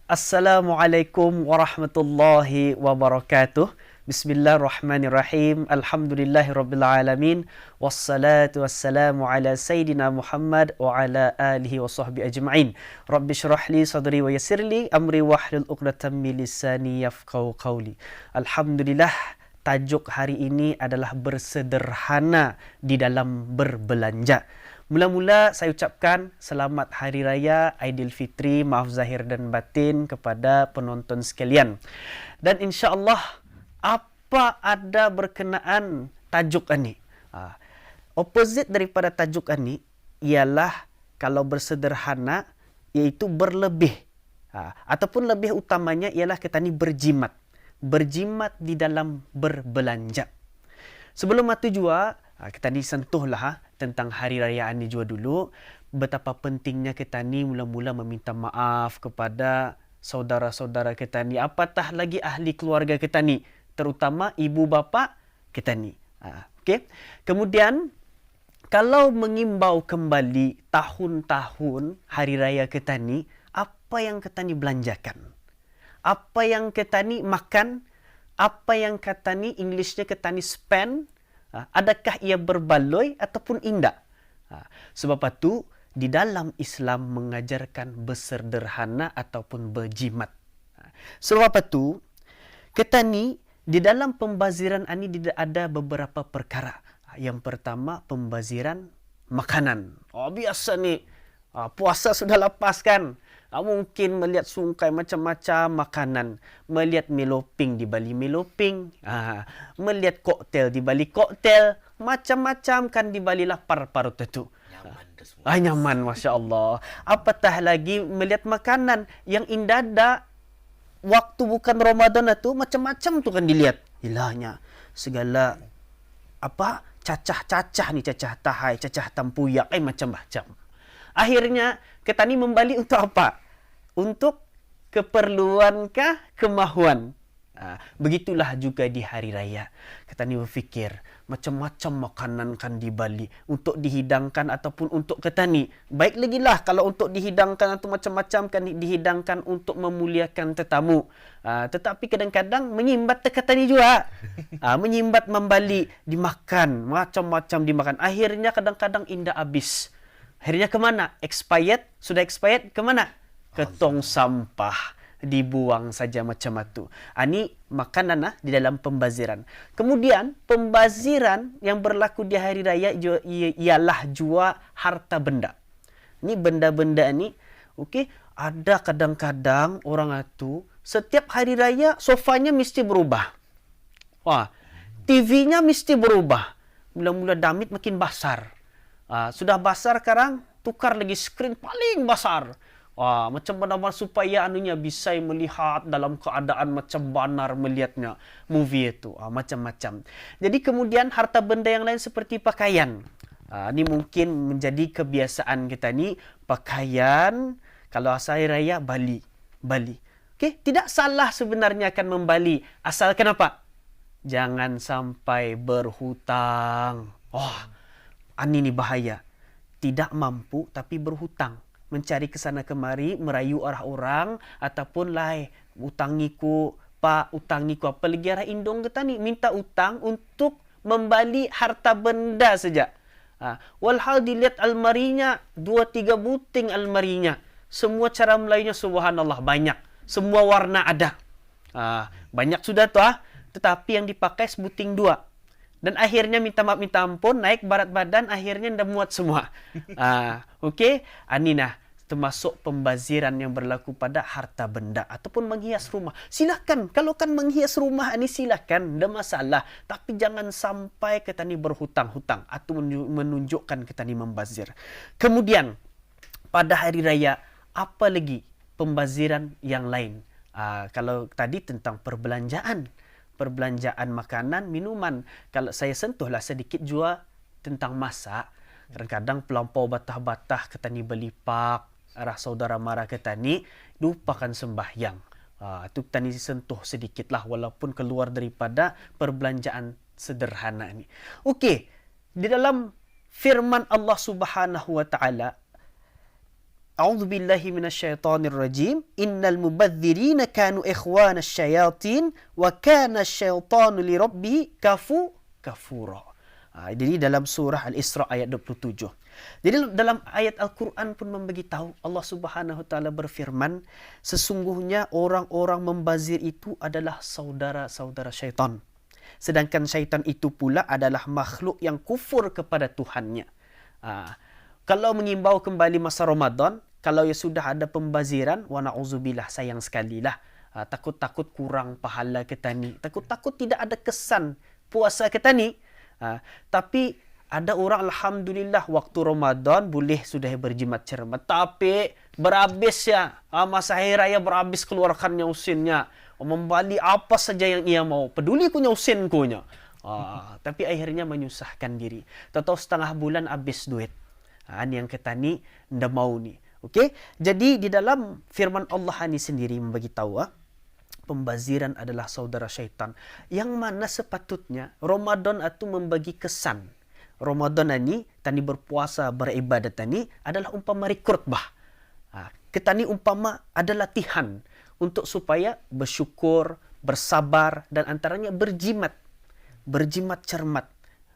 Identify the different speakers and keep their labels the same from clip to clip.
Speaker 1: Assalamualaikum warahmatullahi wabarakatuh. Bismillahirrahmanirrahim. Alhamdulillahirrabbilalamin. Wassalatu wassalamu ala Sayyidina Muhammad wa ala alihi wa sahbihi ajma'in. Rabbi syrahli sadri wa yassirli amri wahlul uqdatam min lisani yafqahu qawli. Alhamdulillah, tajuk hari ini adalah bersederhana di dalam berbelanja. Mula-mula saya ucapkan selamat Hari Raya Aidilfitri, maaf zahir dan batin kepada penonton sekalian. Dan insya-Allah apa ada berkenaan tajuk ini? Opposite daripada tajuk ini ialah kalau bersederhana iaitu berlebih. Ataupun lebih utamanya ialah kita ni berjimat. Berjimat di dalam berbelanja. Sebelum itu juga kita ni sentuhlah tentang hari raya ini juga dulu. Betapa pentingnya kita ni mula-mula meminta maaf kepada saudara-saudara kita ni. Apatah lagi ahli keluarga kita ni. Terutama ibu bapa kita ni. Okay? Kemudian, kalau mengimbau kembali tahun-tahun hari raya kita ni, apa yang kita ni belanjakan? Apa yang kita ni makan? Apa yang kata ni, Englishnya kita ni spend? Adakah ia berbaloi ataupun indah? Sebab itu, di dalam Islam mengajarkan bersederhana ataupun berjimat. Sebab itu, kita ni di dalam pembaziran ini ada beberapa perkara. Yang pertama, pembaziran makanan. Biasa ni, puasa sudah lepas kan? Mungkin melihat sungkai macam-macam makanan. Melihat meloping di Bali meloping. Melihat koktel di Bali koktel. Macam-macam kan di Bali lah parut itu. Nyaman, Masya Allah. Apatah lagi melihat makanan yang indah ada. Waktu bukan Ramadan itu macam-macam tu kan dilihat. Ilahnya segala cacah-cacah ni, cacah tahai, cacah tempuyak, macam-macam. Akhirnya kita ni membeli untuk apa? Untuk keperluankah kemahuan? Begitulah juga di hari raya. Kita ni berfikir macam-macam makanan kan di Bali untuk dihidangkan ataupun untuk kita ni. Baik lagi lah kalau untuk dihidangkan atau macam-macam kan dihidangkan untuk memuliakan tetamu. Tetapi kadang-kadang menyimbat kata ni juga. Menyimbat membali dimakan, macam-macam dimakan. Akhirnya kadang-kadang indah habis. Akhirnya kemana? Expired? Sudah expired? Kemana? Ke tong sampah. Dibuang saja macam itu. Ini makanan di dalam pembaziran. Kemudian, pembaziran yang berlaku di hari raya ialah jual harta benda. Ini benda-benda ni, okay, ada kadang-kadang orang itu, setiap hari raya, sofanya mesti berubah. TV-nya mesti berubah. Mula-mula damit makin besar. Sudah besar sekarang, tukar lagi skrin paling besar. Macam mana supaya anunya bisa melihat dalam keadaan macam banar melihatnya movie itu. Macam-macam. Jadi kemudian harta benda yang lain seperti pakaian. Ini mungkin menjadi kebiasaan kita ni. Pakaian, kalau hari raya, Bali. Okay? Tidak salah sebenarnya akan membali. Asal kenapa? Jangan sampai berhutang. Ini bahaya. Tidak mampu tapi berhutang. Mencari kesana kemari, merayu orang-orang ataupun utangiku, Pak, utangiku apa lagi arah indong kita ni, minta utang untuk membali harta benda saja. Walhal dilihat almarinya, 2-3 buting almarinya. Semua cara melayunya subhanallah banyak. Semua warna ada. Banyak sudah tu tetapi yang dipakai sebuting 2. Dan akhirnya minta maaf, minta ampun, naik berat badan, akhirnya dah muat semua. Okey, ini termasuk pembaziran yang berlaku pada harta benda ataupun menghias rumah. Silakan, kalau kan menghias rumah ini silakan, tidak masalah. Tapi jangan sampai kita ni berhutang-hutang atau menunjukkan kita ni membazir. Kemudian, pada hari raya, apa lagi pembaziran yang lain? Kalau tadi tentang perbelanjaan makanan, minuman. Kalau saya sentuhlah sedikit juga tentang masak. Kadang-kadang pelampau batah-batah kita ni beli pak, arah saudara mara kita ni, lupakan sembahyang. Itu kita ni sentuh sedikitlah walaupun keluar daripada perbelanjaan sederhana ni. Okey, di dalam firman Allah Subhanahu wa taala, A'udzubillahi minasyaitonirrajim. Innal mubadzirina kanu ikhwanasy syayatin wa kana syaitanu lirabbih kafura. Jadi dalam surah Al-Isra ayat 27. Jadi dalam ayat Al-Quran pun membagi tahu Allah Subhanahu wa taala berfirman, sesungguhnya orang-orang membazir itu adalah saudara-saudara syaitan. Sedangkan syaitan itu pula adalah makhluk yang kufur kepada Tuhannya. Kalau mengimbau kembali masa Ramadan, kalau ya sudah ada pembaziran, wa na'udzubillah, sayang sekali lah. Takut-takut kurang pahala kita ni. Takut-takut tidak ada kesan puasa kita ni. Tapi ada orang alhamdulillah waktu Ramadan boleh sudah berjimat cermat, tapi berhabis ya masa hari raya, berhabis keluarkannya usinnya, membeli apa saja yang ia mau, peduli kunya usin kunya. Tapi akhirnya menyusahkan diri. Tahu setengah bulan habis duit. Ini yang kita ni ndak mau ni. Okey, jadi di dalam firman Allah ini sendiri membagi tahu pembaziran adalah saudara syaitan. Yang mana sepatutnya Ramadan itu membagi kesan. Ramadan ini tani berpuasa, beribadat ini adalah umpama rekrut bah. Kita ni umpama ada latihan untuk supaya bersyukur, bersabar, dan antaranya berjimat cermat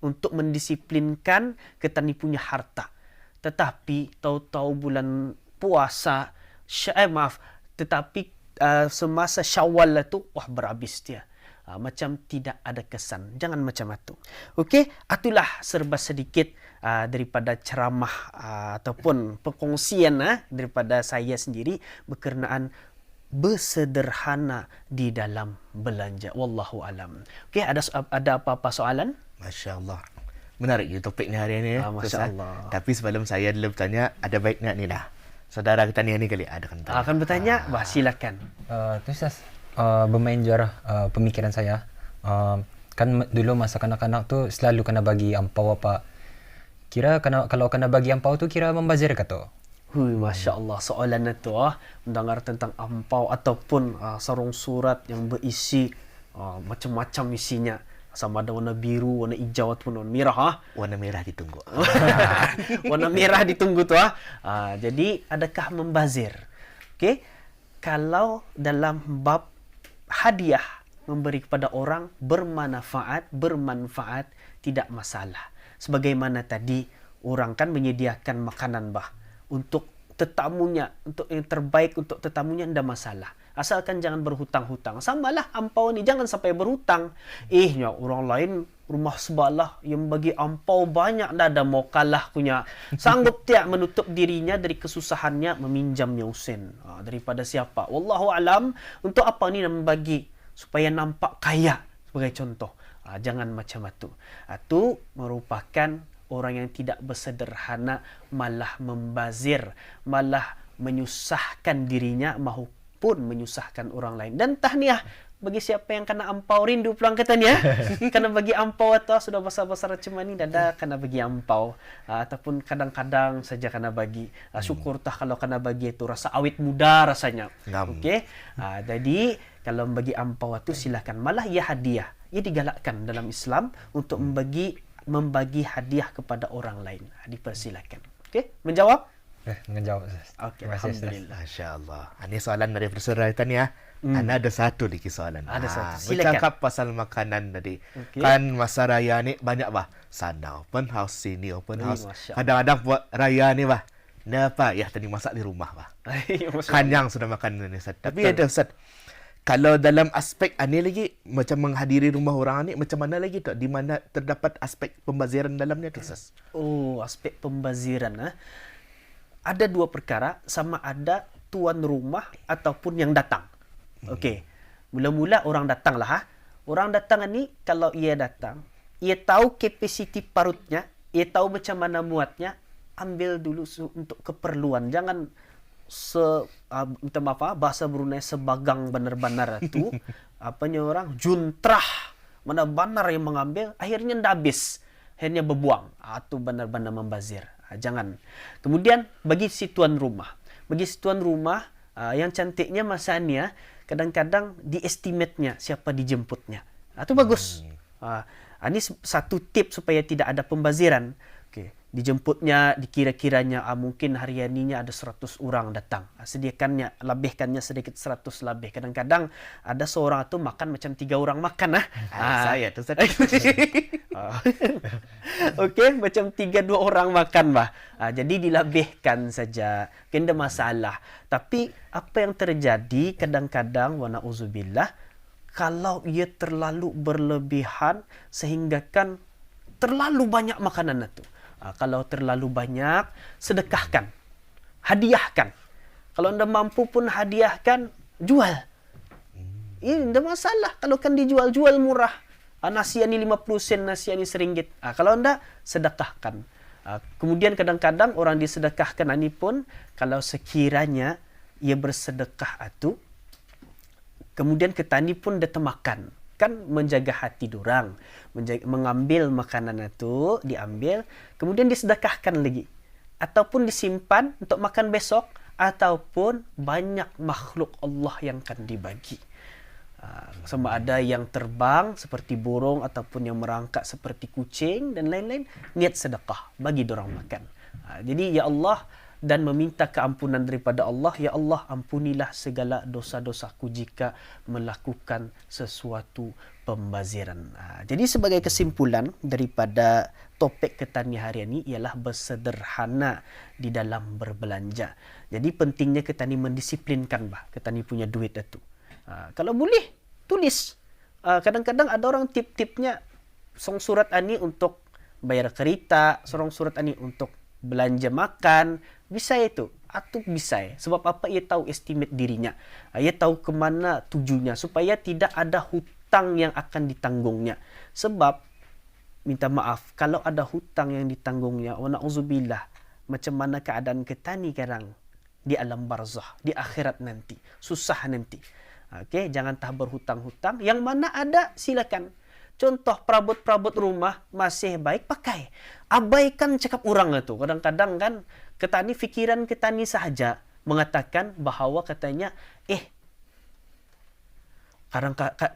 Speaker 1: untuk mendisiplinkan kita ni punya harta. Tetapi tahu-tahu bulan puasa, tetapi semasa Syawal itu berhabis dia. Macam tidak ada kesan. Jangan macam itu. Okey, itulah serba sedikit daripada ceramah ataupun perkongsian daripada saya sendiri berkenaan bersederhana di dalam belanja. Wallahu alam. Okey, ada apa-apa soalan?
Speaker 2: Masya-Allah. Menarik je topik ni hari ni.
Speaker 1: Masya Allah.
Speaker 2: Tapi sebelum saya dulu bertanya, ada baiknya ni lah. Saudara kita ni kali ada kan bertanya.
Speaker 1: Akan bertanya, silakan.
Speaker 3: Tu Ustaz, bermain juara pemikiran saya. Kan dulu masa kanak-kanak tu selalu kena bagi ampau apa. Kira kalau kena bagi ampau tu kira membazir ke tu?
Speaker 1: Masya Allah, soalan itu mendengar tentang ampau ataupun sarung surat yang berisi macam-macam isinya. Sama ada warna biru, warna hijau ataupun warna merah.
Speaker 2: Warna merah ditunggu.
Speaker 1: Warna merah ditunggu tu. Jadi adakah membazir? Okey, kalau dalam bab hadiah memberi kepada orang bermanfaat, tidak masalah. Sebagaimana tadi orang kan menyediakan makanan untuk tetamunya, untuk yang terbaik untuk tetamunya, tidak masalah. Asalkan jangan berhutang-hutang. Samalah ampau ni, jangan sampai berhutang. Orang lain rumah sebelah yang bagi ampau banyak, dah ada mau kalah punya. Sanggup tiak menutup dirinya dari kesusahannya meminjamnya usen daripada siapa. Wallahu alam. Untuk apa ni nak bagi supaya nampak kaya sebagai contoh. Jangan macam itu. Itu merupakan orang yang tidak bersederhana, malah membazir, malah menyusahkan dirinya maupun menyusahkan orang lain. Dan tahniah bagi siapa yang kena ampau, rindu pulang katanya. Kena bagi ampau atau sudah besar-besar macam ni, dada kena bagi ampau. Ataupun kadang-kadang saja kena bagi. Syukur tah kalau kena bagi itu rasa awet muda rasanya. Okey. Jadi kalau bagi ampau itu silakan. Malah ia hadiah. Ia digalakkan dalam Islam untuk membagi hadiah kepada orang lain. Dipersilakan. Okey, menjawab?
Speaker 3: Menjawab.
Speaker 1: Okey,
Speaker 2: alhamdulillah. Masya-Allah. Ini soalan dari saudara kita ni Ana ada satu lagi soalan.
Speaker 1: Ada satu. Silakan.
Speaker 2: Bercakap pasal makanan tadi.
Speaker 1: Okay.
Speaker 2: Kan masa raya ni banyak sana open house, sini open house. Kadang-kadang buat raya ni Napa ya tadi masak di rumah kan yang sudah makan ni Ustaz. Tapi ada Ustaz, kalau dalam aspek ini lagi macam menghadiri rumah orang ni, macam mana lagi tak? Di mana terdapat aspek pembaziran dalamnya tu Ustaz?
Speaker 1: Aspek pembaziran ada dua perkara, sama ada tuan rumah ataupun yang datang. Okey. Mula-mula orang datang lah. Orang datang ni kalau ia datang, ia tahu kapasiti parutnya, ia tahu macam mana muatnya, ambil dulu untuk keperluan. Jangan minta maaf bahasa Brunei sebagang benar-benar tu apanya orang juntrah mana benar yang mengambil, akhirnya ndak habis, akhirnya berbuang. Itu benar-benar membazir. Jangan. Kemudian bagi si tuan rumah. Bagi si tuan rumah yang cantiknya masanya kadang-kadang diestimate-nya siapa dijemputnya. Itu bagus. Ini satu tip supaya tidak ada pembaziran. Okay. dijemputnya dikira-kiranya mungkin harianinya ada 100 orang datang. Sediakannya, lebihkannya sedikit 100 lebih. Kadang-kadang ada seorang itu makan macam 3 orang makan.
Speaker 2: Saya tu Ustaz.
Speaker 1: Okey, macam 3-2 orang makan bah. Jadi dilebihkan saja. Tidak masalah. Tapi apa yang terjadi kadang-kadang wa na'udzubillah, kalau ia terlalu berlebihan sehingga kan terlalu banyak makanan itu. Kalau terlalu banyak, sedekahkan. Hadiahkan. Kalau anda mampu pun hadiahkan, jual. Ini tidak masalah. Kalau kan dijual, jual murah. Nasi ini 50 sen, nasi ini RM1. Kalau anda, sedekahkan. Kemudian kadang-kadang orang disedekahkan ini pun, kalau sekiranya ia bersedekah itu, kemudian ketani pun dia makan. Kan menjaga hati dorang, mengambil makanan itu, diambil, kemudian disedekahkan lagi. Ataupun disimpan untuk makan besok, ataupun banyak makhluk Allah yang akan dibagi. Sama ada yang terbang seperti burung, ataupun yang merangkak seperti kucing, dan lain-lain, niat sedekah, bagi dorang makan. Jadi, ya Allah, dan meminta keampunan daripada Allah, ya Allah ampunilah segala dosa-dosaku jika melakukan sesuatu pembaziran. Jadi sebagai kesimpulan daripada topik ketani hari ini ialah bersederhana di dalam berbelanja. Jadi pentingnya ketani mendisiplinkan ketani punya duit itu. Kalau boleh tulis. Kadang-kadang ada orang tip-tipnya, song surat ani untuk bayar kereta, sorong surat ani untuk belanja makan, bisa itu. Atau bisa sebab apa? Ia tahu estimate dirinya. Ia tahu kemana tujunya supaya tidak ada hutang yang akan ditanggungnya. Sebab, minta maaf, kalau ada hutang yang ditanggungnya, wa na'udzubillah, macam mana keadaan ketani sekarang di alam barzah, di akhirat nanti. Susah nanti. Okey, jangan tak berhutang-hutang. Yang mana ada, silakan. Contoh perabot-perabot rumah masih baik pakai. Abaikan cakap orang itu. Kadang-kadang kan ketani, fikiran ketani sahaja mengatakan bahawa katanya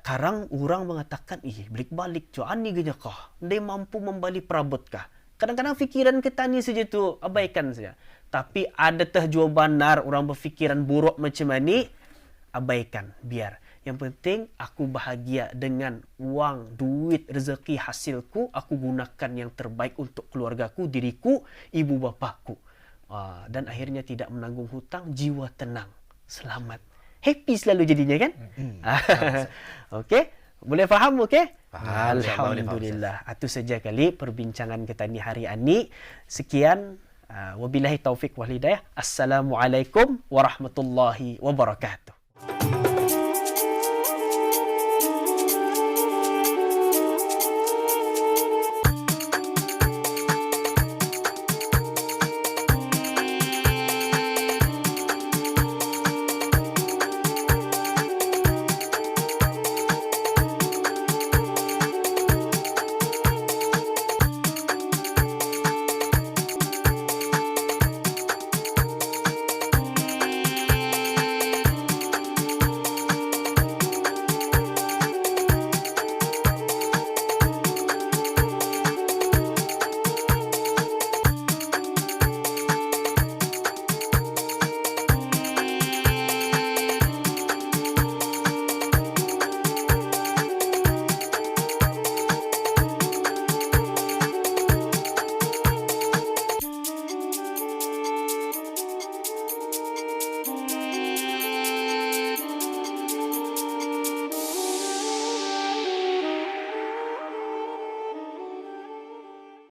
Speaker 1: karang orang mengatakan balik-balik jo ani ganya kah? Dia mampu membali perabot kah? Kadang-kadang fikiran ketani saja tu abaikan saja. Tapi ada teh jua benar orang berfikiran buruk macam ni, abaikan biar. Yang penting aku bahagia dengan wang, duit, rezeki hasilku. Aku gunakan yang terbaik untuk keluargaku, diriku, ibu bapaku. Dan akhirnya tidak menanggung hutang, jiwa tenang, selamat. Happy selalu jadinya kan? Okey? Boleh faham okey?
Speaker 2: Faham.
Speaker 1: Alhamdulillah. Itu saja kali perbincangan kita ni hari ini. Sekian. Wabillahi taufik wal hidayah. Assalamualaikum warahmatullahi wabarakatuh.